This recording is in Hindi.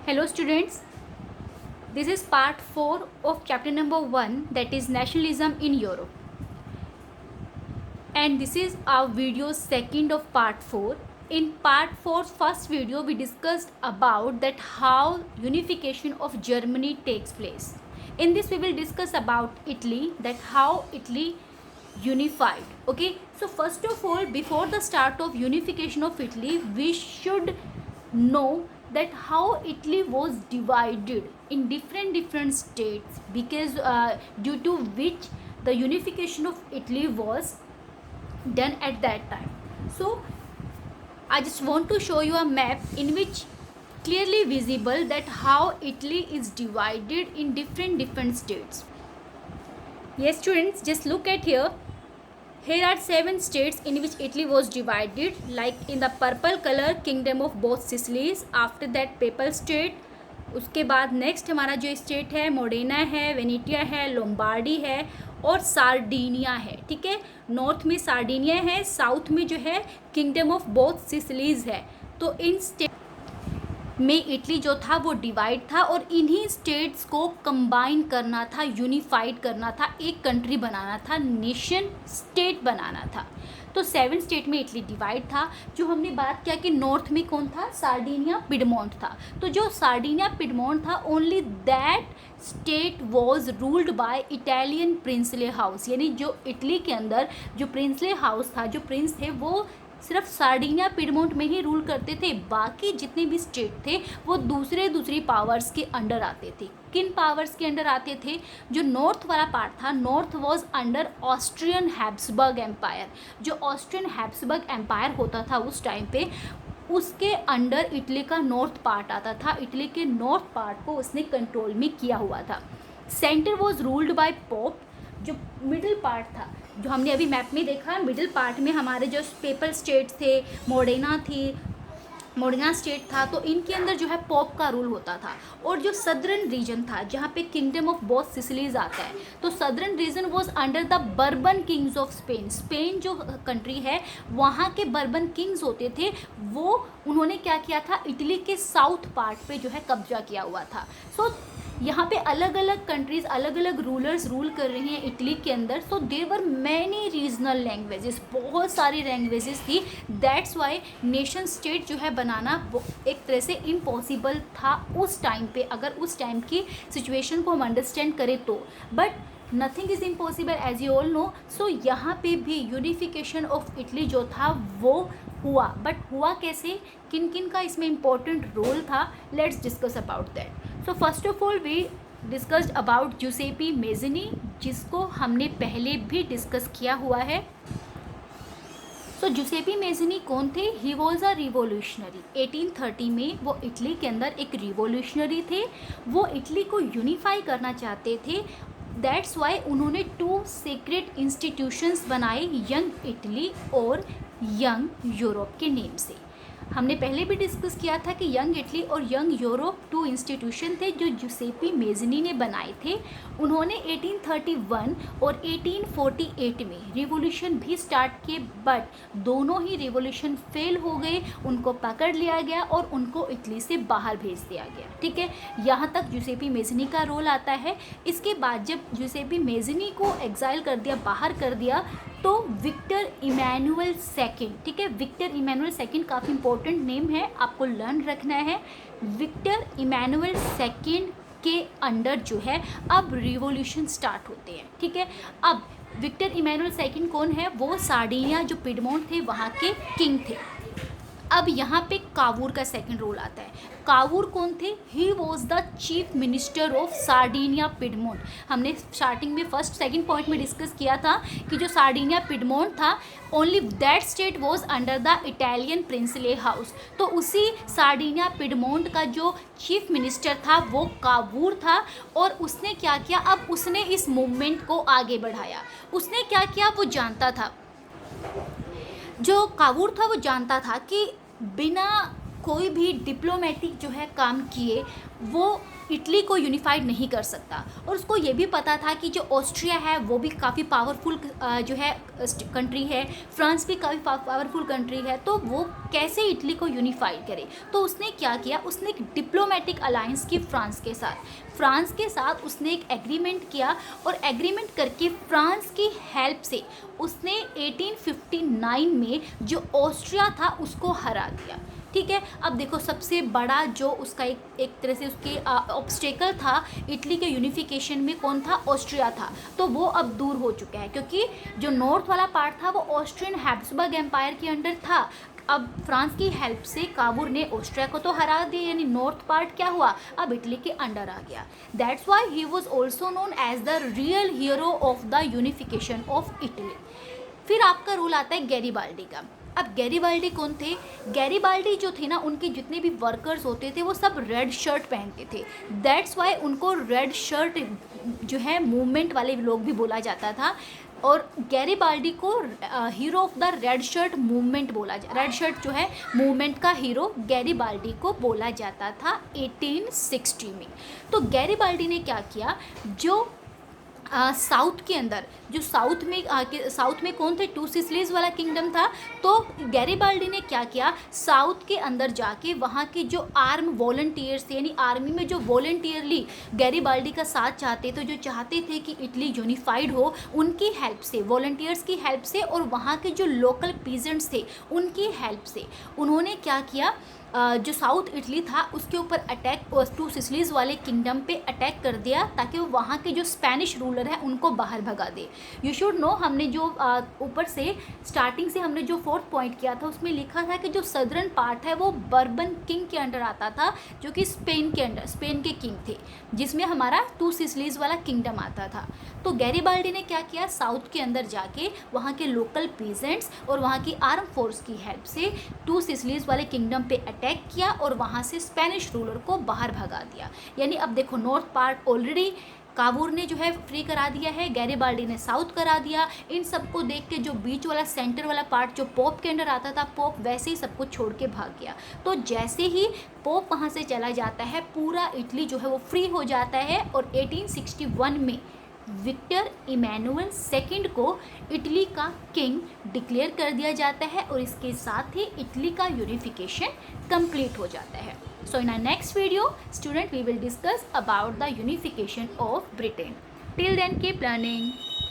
Hello students, this is part 4 of chapter number 1, that is nationalism in Europe, and this is our video second of part 4. In part 4 first video we discussed about that how unification of Germany takes place. In this we will discuss about Italy, that how Italy unified. Okay, so first of all, before the start of unification of Italy, we should know that how Italy was divided in different states, because due to which the unification of Italy was done at that time. So I just want to show you a map in which clearly visible that how Italy is divided in different states. Yes students, just look at here. Here are 7 states in which Italy was divided, like in the purple color kingdom of both Sicilies, after that papal state, उसके बाद नेक्स्ट हमारा जो स्टेट है मोडेना है, वेनेटिया है, लोम्बार्डी है और सार्डिनिया है. ठीक है, नॉर्थ में सार्डिनिया है, साउथ में जो है किंगडम ऑफ बोथ सिसिलीज है. तो इन स्टेट में इटली जो था वो डिवाइड था और इन्हीं स्टेट्स को कंबाइन करना था, यूनिफाइड करना था, एक कंट्री बनाना था, नेशन स्टेट बनाना था. तो 7 स्टेट में इटली डिवाइड था. जो हमने बात किया कि नॉर्थ में कौन था, सार्डिनिया पिडमोंट था. तो जो सार्डिनिया पिडमोंट था, only that state was ruled by Italian princely house, यानी जो इटली के अंदर जो प्रिंसले हाउस था, जो प्रिंस थे वो सिर्फ सार्डिनिया पिडमोंट में ही रूल करते थे. बाकी जितने भी स्टेट थे वो दूसरी पावर्स के अंडर आते थे. किन पावर्स के अंडर आते थे? जो नॉर्थ वाला पार्ट था, north was under Austrian Habsburg empire. जो ऑस्ट्रियन हैब्सबर्ग एम्पायर होता था उस टाइम पे, उसके अंडर इटली का नॉर्थ पार्ट आता था. इटली के नॉर्थ पार्ट को उसने कंट्रोल में किया हुआ था. Centre was ruled by pope. जो मिडिल पार्ट था, जो हमने अभी मैप में देखा, मिडिल पार्ट में हमारे जो पेपल स्टेट थे, मोडेना स्टेट था, तो इनके अंदर जो है पोप का रूल होता था. और जो सदर्न रीजन था जहाँ पे किंगडम ऑफ बोथ सिसिलीज आता है, तो southern reason was under the bourbon Kings of Spain. Spain जो कंट्री है वहाँ के बर्बन किंग्स होते थे, वो उन्होंने क्या किया था, इटली के साउथ पार्ट पे जो है कब्जा किया हुआ था. सो यहाँ पे अलग अलग कंट्रीज़, अलग अलग रूलर्स रूल कर रहे हैं इटली के अंदर. So there were many regional languages, बहुत सारी लैंग्वेजेस थी. दैट्स वाई नेशन स्टेट जो है बनाना एक तरह से इम्पॉसिबल था उस टाइम पे, अगर उस टाइम की सिचुएशन को हम अंडरस्टैंड करें तो. But nothing is impossible as you all know. So यहाँ पे भी यूनिफिकेशन ऑफ इटली जो था वो हुआ. बट हुआ कैसे, किन किन का इसमें इम्पोर्टेंट रोल था, let's discuss about that. So first of all we discussed about Giuseppe Mazzini, जिसको हमने पहले भी डिस्कस किया हुआ है. सो जुसेपी मेज़नी कौन थे? He was a revolutionary. 1830 में वो इटली के अंदर एक रिवोल्यूशनरी थे. वो इटली को यूनिफाई करना चाहते थे. दैट्स वाई उन्होंने 2 सीक्रेट इंस्टीट्यूशंस बनाए, यंग इटली और यंग यूरोप के नेम से. हमने पहले भी डिस्कस किया था कि यंग इटली और यंग यूरोप 2 इंस्टीट्यूशन थे जो जुसेपी मेज़नी ने बनाए थे. उन्होंने 1831 और 1848 में रिवोल्यूशन भी स्टार्ट किए, बट दोनों ही रिवोल्यूशन फेल हो गए. उनको पकड़ लिया गया और उनको इटली से बाहर भेज दिया गया. ठीक है, यहाँ तक जुसेपी मेज़नी का रोल आता है. इसके बाद जब जुसेपी मेज़नी को एग्जाइल कर दिया, बाहर कर दिया, तो विक्टर इमैनुअल सेकंड, ठीक है, विक्टर इमैनुअल सेकंड काफ़ी इंपॉर्टेंट नेम है, आपको लर्न रखना है. विक्टर इमैनुअल सेकंड के अंडर जो है अब रिवॉल्यूशन स्टार्ट होते हैं. ठीक है, अब विक्टर इमैनुअल सेकंड कौन है? वो सार्डिनिया जो पिडमोंट थे वहाँ के किंग थे. अब यहाँ पे कावूर का सेकंड रोल आता है. कावूर कौन थे? He was the chief minister of Sardinia Piedmont. हमने स्टार्टिंग में फर्स्ट सेकंड पॉइंट में डिस्कस किया था कि जो सार्डिनिया पिडमोंट था, only that state was under the Italian princely house. तो उसी सार्डिनिया पिडमोंट का जो चीफ मिनिस्टर था वो कावूर था. और उसने क्या किया, अब उसने इस मूवमेंट को आगे बढ़ाया. उसने क्या किया, वो जानता था, जो कावूर था वो जानता था कि बिना कोई भी डिप्लोमेटिक जो है काम किए वो इटली को यूनिफाइड नहीं कर सकता। और उसको ये भी पता था कि जो ऑस्ट्रिया है वो भी काफ़ी पावरफुल जो है कंट्री है, फ्रांस भी काफ़ी पावरफुल कंट्री है, तो वो कैसे इटली को यूनिफाइड करे। तो उसने क्या किया, उसने एक डिप्लोमेटिक अलायंस की फ्रांस के साथ उसने एक एग्रीमेंट किया, और एग्रीमेंट करके फ्रांस की हेल्प से उसने 1859 में जो ऑस्ट्रिया था उसको हरा दिया। ठीक है, अब देखो सबसे बड़ा जो उसका एक तरह से उसके ऑब्स्टेकल था इटली के यूनिफिकेशन में, कौन था, ऑस्ट्रिया था। तो वो अब दूर हो चुका है, क्योंकि जो नॉर्थ वाला पार्ट था वो ऑस्ट्रियन हैब्सबर्ग एम्पायर के अंडर था। अब फ्रांस की हेल्प से काबूर ने ऑस्ट्रिया को तो हरा दिया, यानी नॉर्थ पार्ट क्या हुआ, अब इटली के अंडर आ गया। That's why he was also known as the real hero of the unification of Italy. फिर आपका रूल आता है गैरीबाल्डी का। अब गैरीबाल्डी कौन थे, गैरीबाल्डी जो थे ना, उनके जितने भी वर्कर्स होते थे वो सब रेड शर्ट पहनते थे। दैट्स वाई उनको रेड शर्ट जो है मूवमेंट वाले लोग भी बोला जाता था, और गैरीबाल्डी को hero of the red shirt movement red shirt जो है मूवमेंट का हीरो गैरीबाल्डी को बोला जाता था 1860 में। तो गैरीबाल्डी ने क्या किया, जो साउथ के अंदर, जो साउथ में कौन थे, टू सिसिलीज वाला किंगडम था। तो गैरीबाल्डी ने क्या किया, साउथ के अंदर जाके वहाँ के जो आर्म वॉलंटियर्स थे, यानी आर्मी में जो वॉलंटियरली गैरीबाल्डी का साथ चाहते थे, जो चाहते थे कि इटली यूनिफाइड हो, उनकी हेल्प से, वॉलंटियर्स की हेल्प से, और वहाँ के जो लोकल पीजेंट्स थे उनकी हेल्प से उन्होंने क्या किया, जो साउथ इटली था उसके ऊपर अटैक, टू सिसिलीज वाले किंगडम पे अटैक कर दिया, ताकि वो वहाँ के जो स्पेनिश रूलर हैं उनको बाहर भगा दे। यू शुड नो, हमने जो ऊपर से स्टार्टिंग से हमने जो 4th पॉइंट किया था उसमें लिखा था कि जो सदर्न पार्ट है वो बर्बन किंग के अंडर आता था, जो कि स्पेन के किंग थे, जिसमें हमारा टू सिसिलीज वाला किंगडम आता था। तो गैरीबाल्डी ने क्या किया, साउथ के अंदर जाके वहाँ के लोकल पीजेंट्स और वहाँ की आर्म फोर्स की हेल्प से टू सिसिलीज वाले किंगडम पे अटैक किया, और वहाँ से स्पेनिश रूलर को बाहर भगा दिया। यानी अब देखो, नॉर्थ पार्ट ऑलरेडी काबूर ने जो है फ्री करा दिया है, गैरीबाल्डी ने साउथ करा दिया। इन सबको देख के जो बीच वाला सेंटर वाला पार्ट जो पोप के अंडर आता था, पोप वैसे ही सबको छोड़ के भाग गया। तो जैसे ही पोप वहाँ से चला जाता है, पूरा इटली जो है वो फ्री हो जाता है, और 1861 में विक्टर इमैनुअल सेकंड को इटली का किंग डिक्लेयर कर दिया जाता है, और इसके साथ ही इटली का यूनिफिकेशन कंप्लीट हो जाता है। So in our next video, student, we will discuss about the unification of Britain. Till then, keep learning.